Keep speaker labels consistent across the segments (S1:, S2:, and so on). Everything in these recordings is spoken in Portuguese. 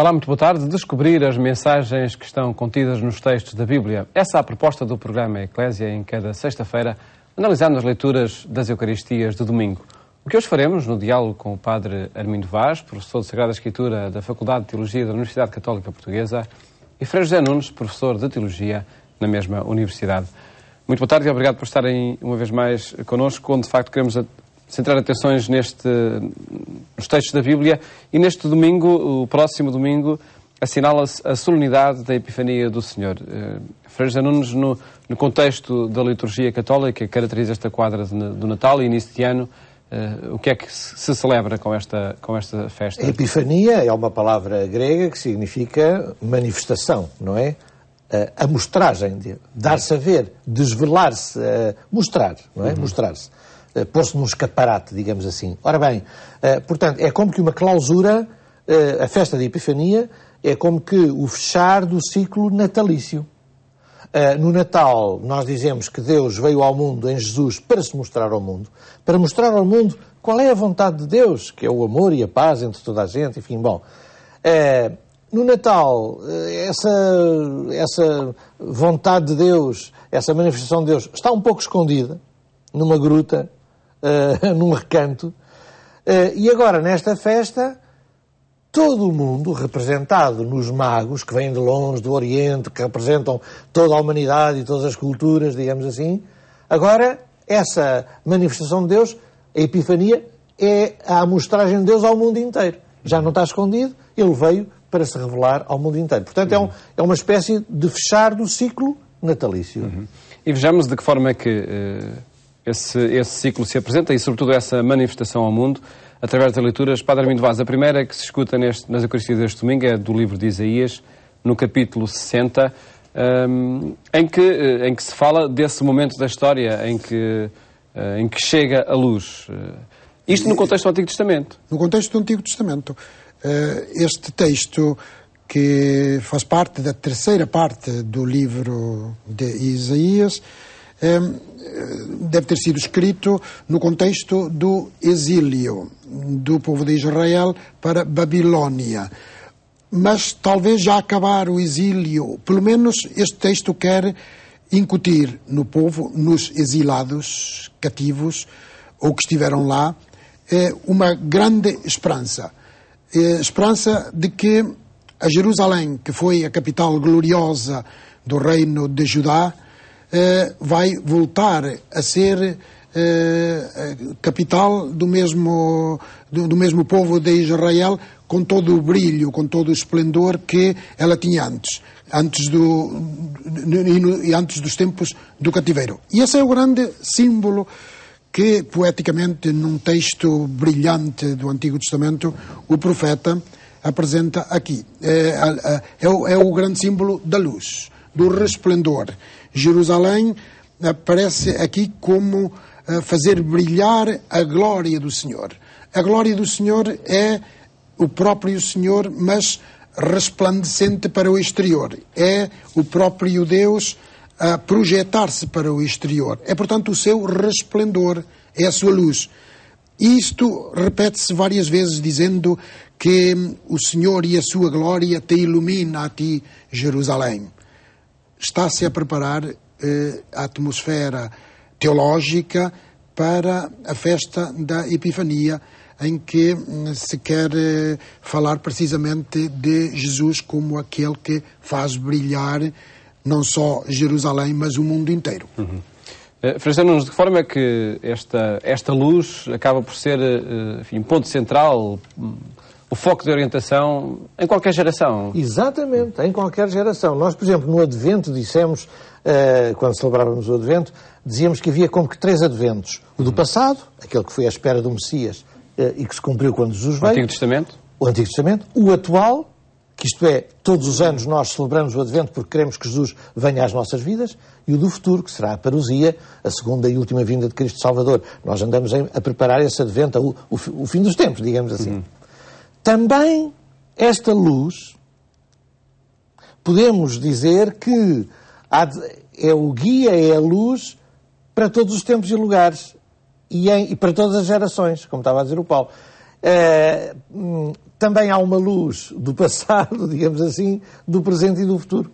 S1: Olá, muito boa tarde. Descobrir as mensagens que estão contidas nos textos da Bíblia. Essa é a proposta do programa Eclésia, em cada sexta-feira, analisando as leituras das Eucaristias do domingo. O que hoje faremos, no diálogo com o Padre Armindo Vaz, professor de Sagrada Escritura da Faculdade de Teologia da Universidade Católica Portuguesa, e Frei José Nunes, professor de Teologia na mesma universidade. Muito boa tarde e obrigado por estarem uma vez mais connosco, onde de facto queremos centrar atenções nos textos da Bíblia. E neste domingo, o próximo domingo, assinala-se a solenidade da Epifania do Senhor. Frei José Nunes, no contexto da liturgia católica que caracteriza esta quadra do Natal e início de ano, o que é que se celebra com esta festa?
S2: A Epifania é uma palavra grega que significa manifestação, não é? A mostragem, dar-se a ver, desvelar-se, mostrar, não é? Mostrar-se. Pôr-se num escaparate, digamos assim. Ora bem, portanto, é como que uma clausura, a festa da Epifania, é como que o fechar do ciclo natalício. No Natal, nós dizemos que Deus veio ao mundo em Jesus para se mostrar ao mundo, para mostrar ao mundo qual é a vontade de Deus, que é o amor e a paz entre toda a gente, enfim, bom. No Natal, essa vontade de Deus, essa manifestação de Deus, está um pouco escondida, numa gruta, num recanto, e agora, nesta festa, todo o mundo, representado nos magos, que vêm de longe, do Oriente, que representam toda a humanidade e todas as culturas, digamos assim, agora, essa manifestação de Deus, a Epifania, é a amostragem de Deus ao mundo inteiro. Já não está escondido, ele veio para se revelar ao mundo inteiro. Portanto, é uma espécie de fechar do ciclo natalício.
S1: E vejamos de que forma é que esse ciclo se apresenta e, sobretudo, essa manifestação ao mundo, através das leituras. Padre Armindo Vaz, a primeira que se escuta nas Eucaristias deste domingo é do livro de Isaías, no capítulo 60, em que se fala desse momento da história em que chega a luz. Isto no contexto do Antigo Testamento.
S3: No contexto do Antigo Testamento. Este texto, que faz parte da terceira parte do livro de Isaías, deve ter sido escrito no contexto do exílio do povo de Israel para Babilónia. Mas talvez já acabar o exílio, pelo menos este texto quer incutir no povo, nos exilados, cativos, ou que estiveram lá, uma grande esperança. Esperança de que a Jerusalém, que foi a capital gloriosa do reino de Judá, vai voltar a ser capital do mesmo povo de Israel, com todo o brilho, com todo o esplendor que ela tinha antes dos tempos do cativeiro. E esse é o grande símbolo que, poeticamente, num texto brilhante do Antigo Testamento, o profeta apresenta aqui. É o grande símbolo da luz, do resplendor. Jerusalém aparece aqui como fazer brilhar a glória do Senhor. A glória do Senhor é o próprio Senhor, mas resplandecente para o exterior. É o próprio Deus a projetar-se para o exterior. É, portanto, o seu resplendor, é a sua luz. E isto repete-se várias vezes, dizendo que o Senhor e a sua glória te ilumina a ti, Jerusalém. Está-se a preparar a atmosfera teológica para a festa da Epifania, em que se quer falar precisamente de Jesus como aquele que faz brilhar não só Jerusalém, mas o mundo inteiro.
S1: Frei José Nunes, de que forma é que esta luz acaba por ser, enfim, ponto central, o foco de orientação em qualquer geração?
S2: Exatamente, em qualquer geração. Nós, por exemplo, no Advento dissemos, quando celebrávamos o Advento, dizíamos que havia como que 3 Adventos. O do passado, aquele que foi à espera do Messias e que se cumpriu quando Jesus veio.
S1: O Antigo Testamento.
S2: O Antigo Testamento. O atual, que isto é, todos os anos nós celebramos o Advento porque queremos que Jesus venha às nossas vidas, e o do futuro, que será a parousia, a segunda e última vinda de Cristo Salvador. Nós andamos a preparar esse Advento, o fim dos tempos, digamos assim. Também esta luz, podemos dizer que é o guia, é a luz para todos os tempos e lugares e para todas as gerações, como estava a dizer o Paulo. também há uma luz do passado, digamos assim, do presente e do futuro.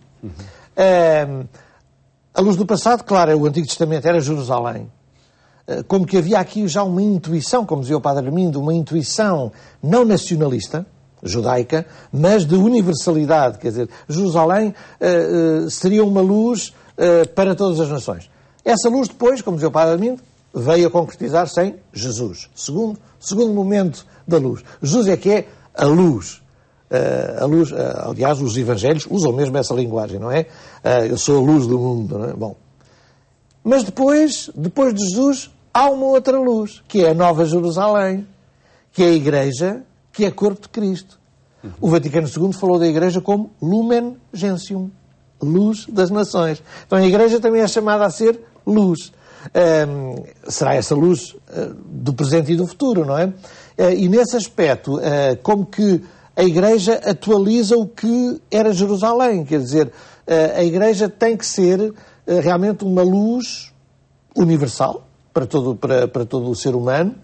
S2: A luz do passado, claro, o Antigo Testamento era Jerusalém. Como que havia aqui já uma intuição, como dizia o Padre Armindo, uma intuição não nacionalista, judaica, mas de universalidade. Quer dizer, Jerusalém seria uma luz para todas as nações. Essa luz depois, como dizia o Padre Armindo, veio a concretizar-se em Jesus. Segundo momento da luz. Jesus é que é a luz. Aliás, os evangelhos usam mesmo essa linguagem, não é? Eu sou a luz do mundo, não é? Bom. Mas depois de Jesus, há uma outra luz, que é a Nova Jerusalém, que é a Igreja, que é corpo de Cristo. O Vaticano II falou da Igreja como Lumen Gentium, luz das nações. Então a Igreja também é chamada a ser luz. Será essa luz do presente e do futuro, não é? E nesse aspecto, como que a Igreja atualiza o que era Jerusalém, quer dizer, a Igreja tem que ser realmente uma luz universal para todo o ser humano,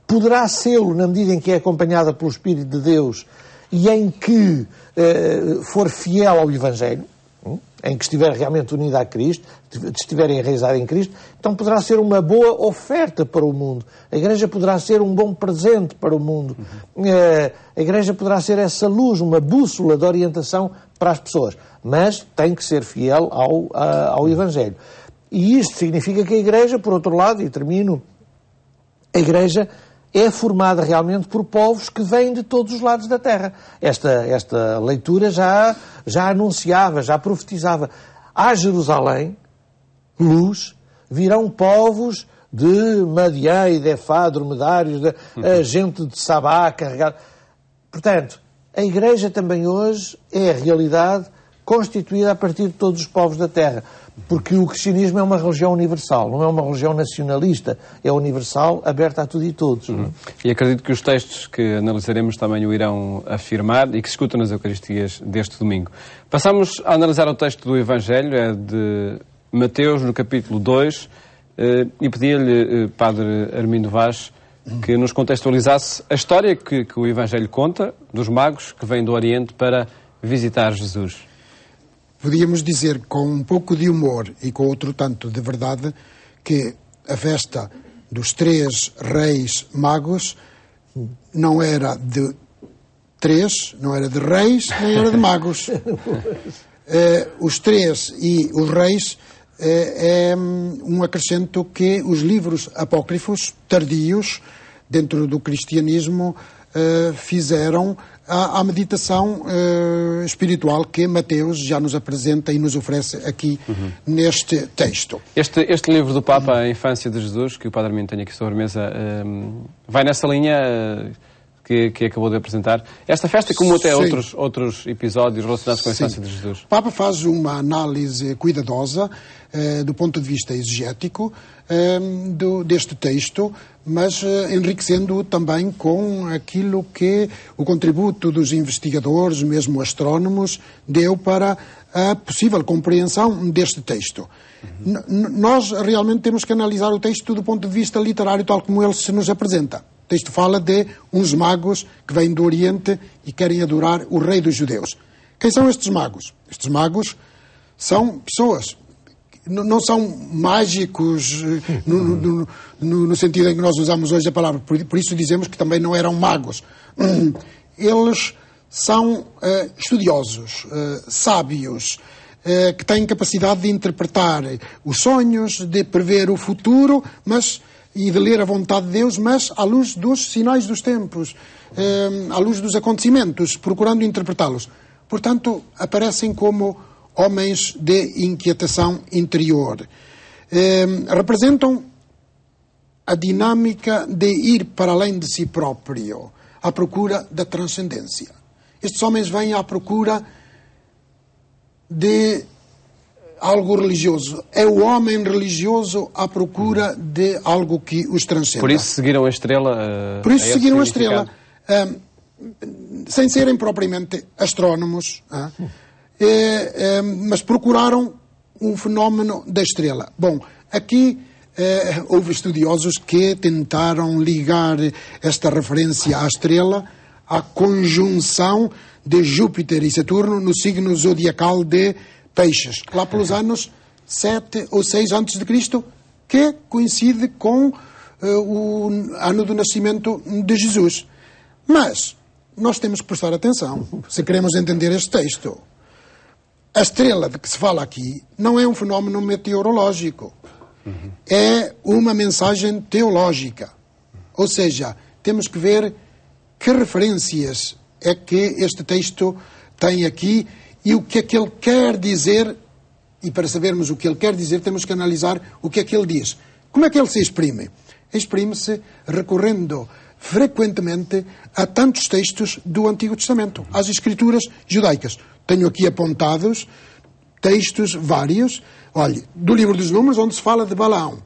S2: poderá ser-lo na medida em que é acompanhada pelo Espírito de Deus e em que for fiel ao Evangelho, em que estiver realmente unida a Cristo, estiver enraizada em Cristo, então poderá ser uma boa oferta para o mundo. A Igreja poderá ser um bom presente para o mundo. A Igreja poderá ser essa luz, uma bússola de orientação para as pessoas. Mas tem que ser fiel ao Evangelho. E isto significa que a Igreja, por outro lado, e termino, a Igreja é formada realmente por povos que vêm de todos os lados da Terra. Esta leitura já anunciava, já profetizava. A Jerusalém, luz, virão povos de Madiã e de Efá, dromedários, gente de Sabá, carregada. Portanto, a Igreja também hoje é a realidade constituída a partir de todos os povos da Terra. Porque o cristianismo é uma religião universal, não é uma religião nacionalista, é universal, aberta a tudo e todos.
S1: E acredito que os textos que analisaremos também o irão afirmar e que se escutam nas Eucaristias deste domingo. Passamos a analisar o texto do Evangelho, é de Mateus, no capítulo 2, e pedia-lhe, Padre Armindo Vaz, que nos contextualizasse a história que o Evangelho conta dos magos que vêm do Oriente para visitar Jesus.
S3: Podíamos dizer, com um pouco de humor e com outro tanto de verdade, que a festa dos 3 reis magos não era de 3, não era de reis, nem era de magos. Os 3 e os reis é um acrescento que os livros apócrifos tardios, dentro do cristianismo, fizeram à meditação espiritual que Mateus já nos apresenta e nos oferece aqui neste texto.
S1: Este livro do Papa, A Infância de Jesus, que o Padre Armindo tem aqui sobre a mesa, vai nessa linha que acabou de apresentar. Esta festa, como até outros episódios relacionados com a infância de Jesus.
S3: O Papa faz uma análise cuidadosa do ponto de vista exegético deste texto, mas enriquecendo-o também com aquilo que o contributo dos investigadores, mesmo astrónomos, deu para a possível compreensão deste texto. Nós realmente temos que analisar o texto do ponto de vista literário, tal como ele se nos apresenta. O texto fala de uns magos que vêm do Oriente e querem adorar o rei dos judeus. Quem são estes magos? Estes magos são pessoas. Não são mágicos no sentido em que nós usamos hoje a palavra. Por isso dizemos que também não eram magos. Eles são estudiosos, sábios, que têm capacidade de interpretar os sonhos, de prever o futuro, e de ler a vontade de Deus, mas à luz dos sinais dos tempos, à luz dos acontecimentos, procurando interpretá-los. Portanto, aparecem como homens de inquietação interior. Representam a dinâmica de ir para além de si próprio, à procura da transcendência. Estes homens vêm à procura de algo religioso. É o homem religioso à procura de algo que os transcenda.
S1: Por isso seguiram a estrela.
S3: Por isso seguiram a estrela. Sem serem propriamente astrónomos, mas procuraram um fenómeno da estrela. Bom, aqui houve estudiosos que tentaram ligar esta referência à estrela a conjunção de Júpiter e Saturno no signo zodiacal de Peixes, lá pelos anos 7 ou 6 a.C., que coincide com o ano do nascimento de Jesus. Mas nós temos que prestar atenção, se queremos entender este texto. A estrela de que se fala aqui não é um fenómeno meteorológico, é uma mensagem teológica. Ou seja, temos que ver que referências é que este texto tem aqui e o que é que ele quer dizer. E para sabermos o que ele quer dizer, temos que analisar o que é que ele diz. Como é que ele se exprime? Exprime-se recorrendo frequentemente a tantos textos do Antigo Testamento, às Escrituras judaicas. Tenho aqui apontados textos vários, olha, do livro dos Números, onde se fala de Balaão.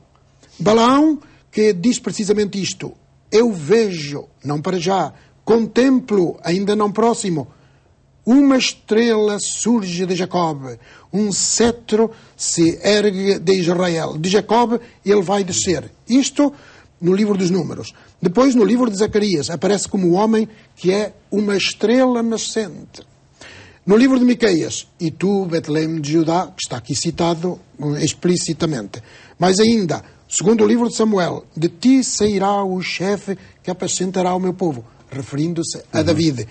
S3: Balaão, que diz precisamente isto: eu vejo, não para já, contemplo, ainda não próximo, uma estrela surge de Jacob, um cetro se ergue de Israel. De Jacob ele vai descer. Isto no livro dos Números. Depois, no livro de Zacarias, aparece como o homem que é uma estrela nascente. No livro de Miqueias, e tu, Betlém de Judá, que está aqui citado explicitamente. Mas ainda, segundo o livro de Samuel, de ti sairá o chefe que apacentará o meu povo, referindo-se a David.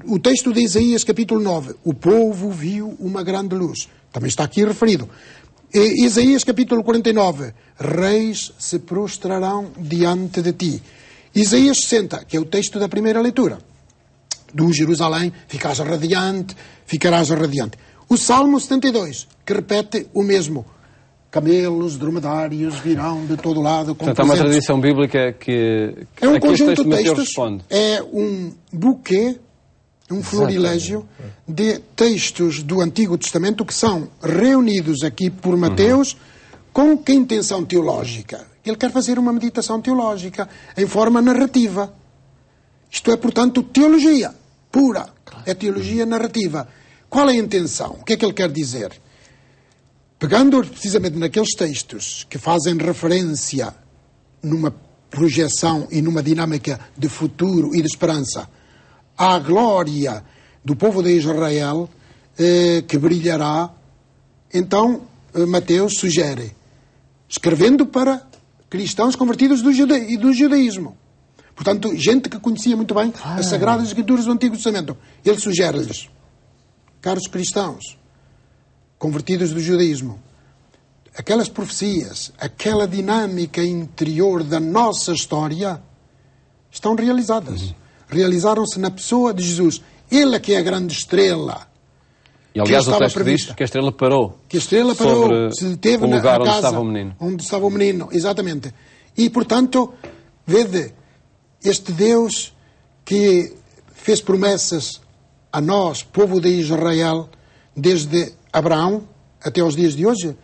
S3: O texto de Isaías, capítulo 9, o povo viu uma grande luz, também está aqui referido. Isaías, capítulo 49, reis se prostrarão diante de ti. Isaías 60, que é o texto da primeira leitura, do Jerusalém, ficarás radiante. O Salmo 72, que repete o mesmo. Camelos, dromedários virão de todo lado.
S1: Portanto, há uma tradição bíblica que
S3: é um conjunto de textos,
S1: responde.
S3: É um buquê, um florilégio de textos do Antigo Testamento que são reunidos aqui por Mateus com que intenção teológica? Ele quer fazer uma meditação teológica em forma narrativa. Isto é, portanto, teologia pura. É teologia narrativa. Qual é a intenção? O que é que ele quer dizer? Pegando precisamente naqueles textos que fazem referência numa projeção e numa dinâmica de futuro e de esperança à glória do povo de Israel que brilhará, então Mateus sugere, escrevendo para cristãos convertidos do judaísmo. Portanto, gente que conhecia muito bem as Sagradas Escrituras do Antigo Testamento. Ele sugere-lhes, caros cristãos, convertidos do judaísmo, aquelas profecias, aquela dinâmica interior da nossa história estão realizadas. Realizaram-se na pessoa de Jesus. Ele é que é a grande estrela.
S1: E aliás o texto diz que a estrela parou.
S3: Que a estrela parou, se deteve na
S1: lugar
S3: casa
S1: onde estava o menino.
S3: Onde estava o menino, exatamente. E, portanto, vede, este Deus que fez promessas a nós, povo de Israel, desde Abraão até aos dias de hoje,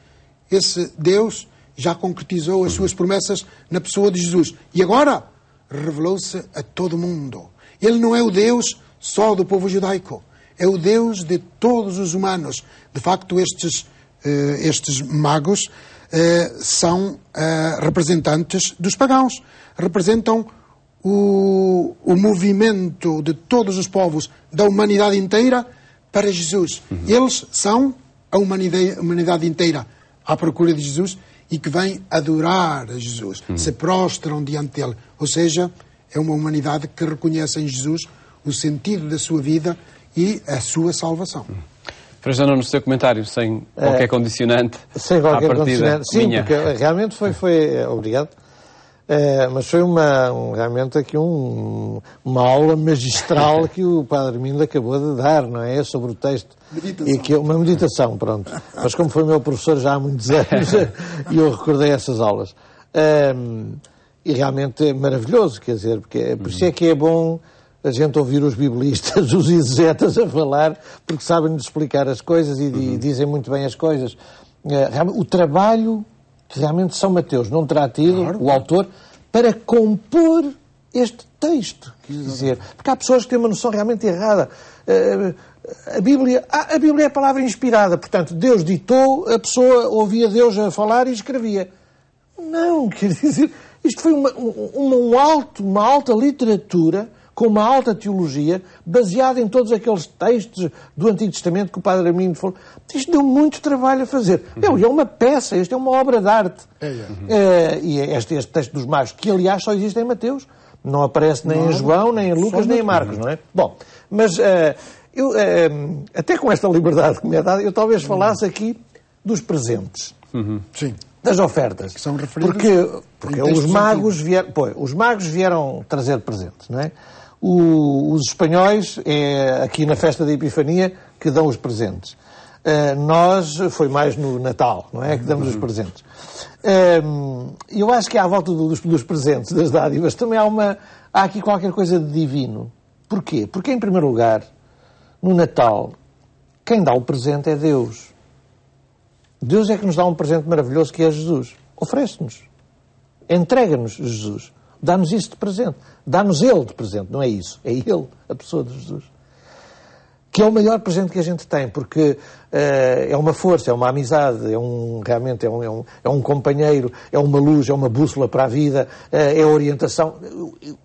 S3: esse Deus já concretizou as suas promessas na pessoa de Jesus. E agora revelou-se a todo mundo. Ele não é o Deus só do povo judaico, é o Deus de todos os humanos. De facto, estes magos são representantes dos pagãos. Representam o movimento de todos os povos da humanidade inteira para Jesus. Eles são a humanidade inteira à procura de Jesus e que vem adorar a Jesus, se prostram diante dele. Ou seja, é uma humanidade que reconhece em Jesus o sentido da sua vida e a sua salvação.
S1: Frei Nuno, no seu comentário, sem qualquer condicionante,
S2: sem qualquer condicionante, sim, minha. Porque realmente foi obrigado. Mas foi realmente aqui uma aula magistral que o Padre Armindo acabou de dar, não é? Sobre o texto.
S3: Meditação.
S2: E que, uma meditação, pronto. Mas como foi meu professor já há muitos anos, eu recordei essas aulas. E realmente é maravilhoso, quer dizer, porque por isso é que é bom a gente ouvir os biblistas, os exegetas a falar, porque sabem-nos explicar as coisas e dizem muito bem as coisas. O trabalho que realmente São Mateus não terá tido, claro, o autor, para compor este texto. Quer dizer, porque há pessoas que têm uma noção realmente errada. A Bíblia é a palavra inspirada, portanto, Deus ditou, a pessoa ouvia Deus a falar e escrevia. Não, quer dizer, isto foi uma alta literatura com uma alta teologia, baseada em todos aqueles textos do Antigo Testamento que o Padre Armindo falou. Isto deu muito trabalho a fazer. É uma peça, isto é uma obra de arte. E este texto dos magos, que aliás só existe em Mateus, não aparece nem em João, nem em Lucas, nem em Marcos, não é? Bom, mas eu, até com esta liberdade que me é dada, eu talvez falasse aqui dos presentes.
S3: Sim.
S2: Das ofertas.
S3: Que são referidas
S2: porque os magos vieram trazer presentes, não é? Os espanhóis, aqui na festa da Epifania, que dão os presentes. Nós, foi mais no Natal, não é? Que damos os presentes. Eu acho que à volta dos presentes, das dádivas, também há aqui qualquer coisa de divino. Porquê? Porque, em primeiro lugar, no Natal, quem dá o presente é Deus. Deus é que nos dá um presente maravilhoso que é Jesus. Oferece-nos. Entrega-nos Jesus. Dá-nos isso de presente. Dá-nos Ele de presente. Não é isso. É Ele, a pessoa de Jesus. Que é o maior presente que a gente tem, porque é uma força, é uma amizade, realmente é um companheiro, é uma luz, é uma bússola para a vida, é orientação.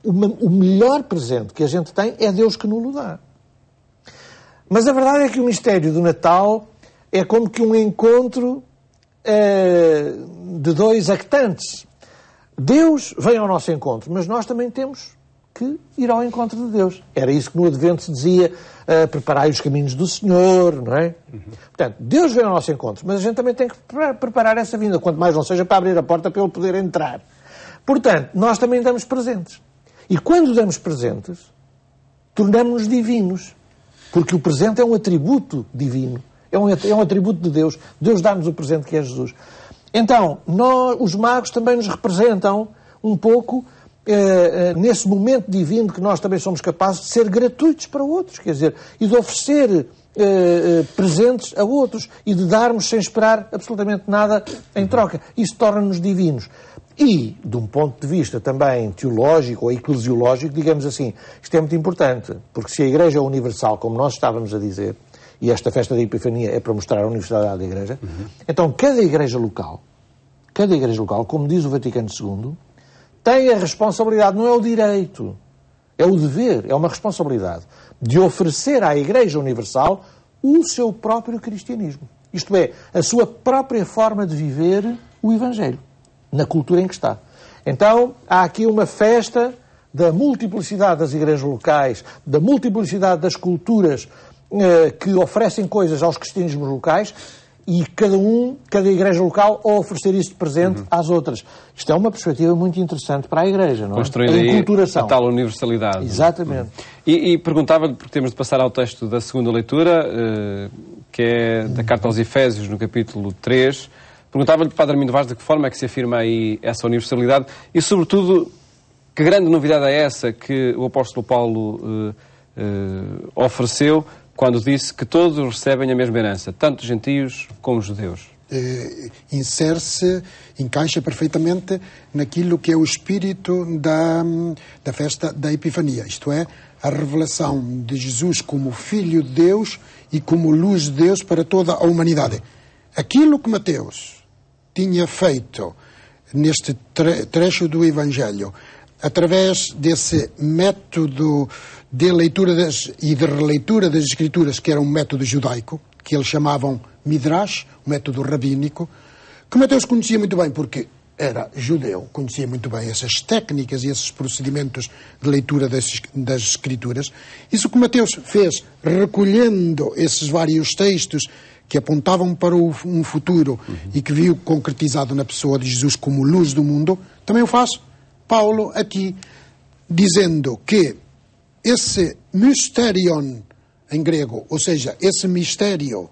S2: O melhor presente que a gente tem é Deus que nos o dá. Mas a verdade é que o mistério do Natal é como que um encontro de dois actantes. Deus vem ao nosso encontro, mas nós também temos que ir ao encontro de Deus. Era isso que no Advento se dizia, preparai os caminhos do Senhor, não é? Portanto, Deus vem ao nosso encontro, mas a gente também tem que preparar essa vinda, quanto mais não seja para abrir a porta para Ele poder entrar. Portanto, nós também damos presentes. E quando damos presentes, tornamos-nos divinos. Porque o presente é um atributo divino. É um atributo de Deus. Deus dá-nos o presente que é Jesus. Então, os magos também nos representam um pouco nesse momento divino que nós também somos capazes de ser gratuitos para outros, quer dizer, e de oferecer presentes a outros e de darmos sem esperar absolutamente nada em troca. Isso torna-nos divinos. E, de um ponto de vista também teológico ou eclesiológico, digamos assim, isto é muito importante, porque se a Igreja é universal, como nós estávamos a dizer, e esta festa da Epifania é para mostrar a universalidade da Igreja, então cada igreja local, como diz o Vaticano II, tem a responsabilidade, não é o direito, é o dever, é uma responsabilidade, de oferecer à Igreja Universal o seu próprio cristianismo. Isto é, a sua própria forma de viver o Evangelho, na cultura em que está. Então, há aqui uma festa da multiplicidade das igrejas locais, da multiplicidade das culturas que oferecem coisas aos cristianismos locais, e cada igreja local, a oferecer isso de presente às outras. Isto é uma perspectiva muito interessante para a Igreja, não é?
S1: Construindo aí a tal universalidade.
S2: Exatamente.
S1: E perguntava-lhe, porque temos de passar ao texto da segunda leitura, que é da Carta aos Efésios, no capítulo 3. Perguntava-lhe, Padre Armindo Vaz, de que forma é que se afirma aí essa universalidade e, sobretudo, que grande novidade é essa que o apóstolo Paulo ofereceu quando disse que todos recebem a mesma herança, tanto gentios como judeus?
S3: Encaixa perfeitamente naquilo que é o espírito da festa da Epifania, isto é, a revelação de Jesus como Filho de Deus e como luz de Deus para toda a humanidade. Aquilo que Mateus tinha feito neste trecho do Evangelho, através desse método de leitura e de releitura das Escrituras, que era um método judaico, que eles chamavam Midrash, um método rabínico, que Mateus conhecia muito bem, porque era judeu, conhecia muito bem essas técnicas e esses procedimentos de leitura das Escrituras. Isso que Mateus fez, recolhendo esses vários textos que apontavam para um futuro e que viu concretizado na pessoa de Jesus como luz do mundo, também o faz Paulo aqui, dizendo que esse mysterion, em grego, ou seja, esse mistério,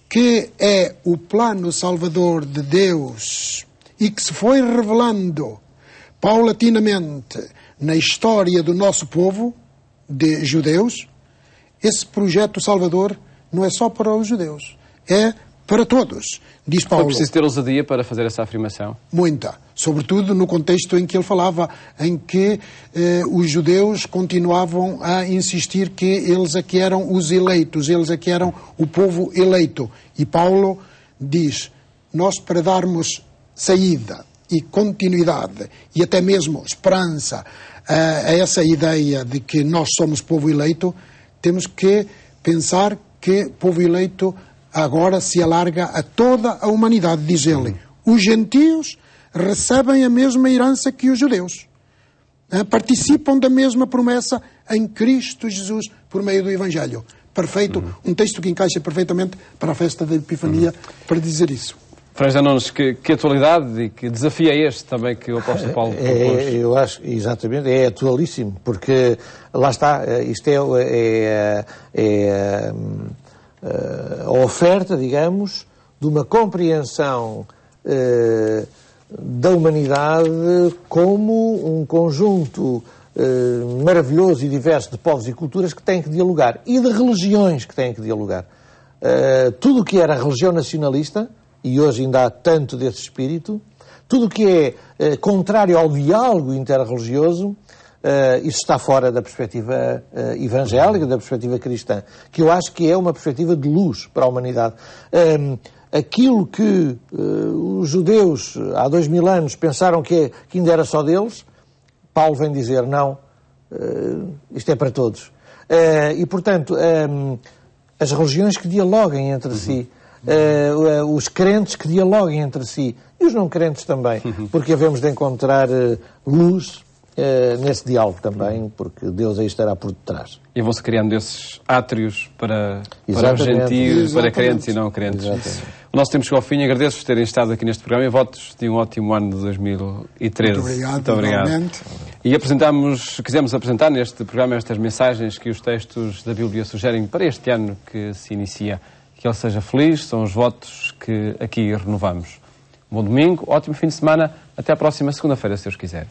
S3: que é o plano salvador de Deus e que se foi revelando paulatinamente na história do nosso povo, de judeus, esse projeto salvador não é só para os judeus, é para todos, diz Paulo.
S1: Foi preciso ter ousadia para fazer essa afirmação?
S3: Muita. Sobretudo no contexto em que ele falava, em que os judeus continuavam a insistir que eles aqui eram os eleitos, eles aqui eram o povo eleito. E Paulo diz, nós para darmos saída e continuidade e até mesmo esperança a essa ideia de que nós somos povo eleito, temos que pensar que povo eleito agora se alarga a toda a humanidade, diz ele. Os gentios recebem a mesma herança que os judeus. Participam da mesma promessa em Cristo Jesus por meio do Evangelho. Perfeito, um texto que encaixa perfeitamente para a festa da Epifania para dizer isso.
S1: Frei Zanones, que atualidade e que desafio é este também que o apóstolo Paulo propôs?
S2: Eu acho, exatamente, é atualíssimo, porque lá está, isto é a oferta, digamos, de uma compreensão da humanidade como um conjunto maravilhoso e diverso de povos e culturas que têm que dialogar, e de religiões que têm que dialogar. Tudo o que era religião nacionalista, e hoje ainda há tanto desse espírito, tudo o que é contrário ao diálogo interreligioso, isso está fora da perspectiva evangélica, da perspectiva cristã, que eu acho que é uma perspectiva de luz para a humanidade. Aquilo que os judeus há 2000 anos pensaram que ainda era só deles, Paulo vem dizer, não, isto é para todos. E, portanto, as religiões que dialoguem entre si, os crentes que dialoguem entre si, e os não crentes também, porque havemos de encontrar luz nesse diálogo também, porque Deus aí estará por detrás.
S1: E vão-se criando esses átrios para os gentios, para crentes e não crentes. Exatamente. O nosso tempo chegou ao fim. Agradeço-vos terem estado aqui neste programa e votos de um ótimo ano de 2013.
S3: Muito obrigado.
S1: E quisemos apresentar neste programa estas mensagens que os textos da Bíblia sugerem para este ano que se inicia. Que ele seja feliz, são os votos que aqui renovamos. Bom domingo, ótimo fim de semana, até à próxima segunda-feira, se Deus quiser.